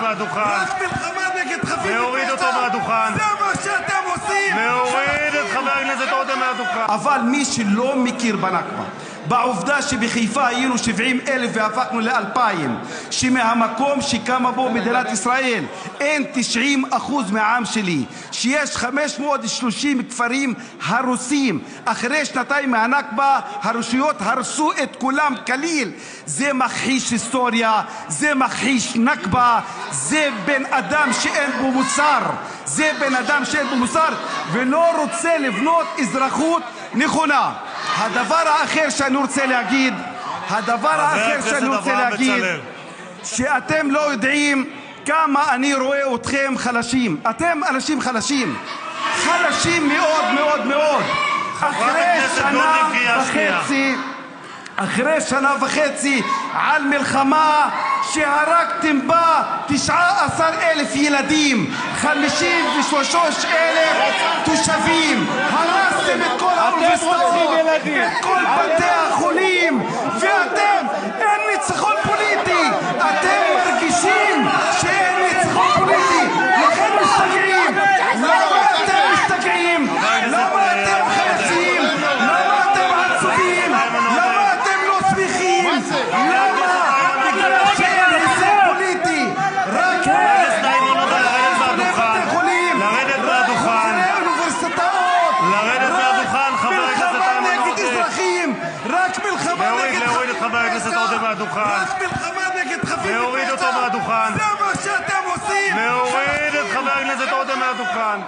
מהדוכן. רק מלחמה נגד חפים להוריד אותו מהדוכן. זה מה שאתם עושים. להוריד את חבר הכנסת עודה מהדוכן. אבל מי שלא מכיר בנכבה, בעובדה שבחיפה היינו 70,000 והפכנו ל2,000, שמהמקום שקמה בו מדינת ישראל אין 90% מהעם שלי, שיש 530 כפרים הרוסים, אחרי שנתיים מהנכבה הרשויות הרסו את כולם כליל. זה מכחיש היסטוריה, זה מכחיש נכבה, זה בן אדם שאין בו מוסר, זה בן אדם שאין בו מוסר ולא רוצה לבנות אזרחות נכונה. הדבר האחר שאני רוצה להגיד, שאתם לא יודעים כמה אני רואה אתכם חלשים. אתם אנשים חלשים מאוד מאוד מאוד. אחרי שנה וחצי על מלחמה שהרגתם בה 19,000 ילדים, 53,000 תושבים, הרסתם את כל האוניברסיטאות, את כל בתי החולים, ואתם, אין ניצחון פוליטי. אתם מרגישים שאין ניצחון פוליטי, לכן משתגעים. למה אתם משתגעים? למה אתם חלשים? למה אתם עצובים? למה אתם לא שמחים? למה? בגלל שאין הישג פוליטי. רק לרדת מהדוכן. אוניברסיטאות. לרדת מהדוכן, חבר הכנסת מלחמה נגד אזרחים. רק מלחמה נגד להוריד את חבר הכנסת עודה מהדוכן. רק מלחמה נגד חפים להוריד אותו מהדוכן. זה מה שאתם עושים. להוריד את חבר הכנסת עודה מהדוכן.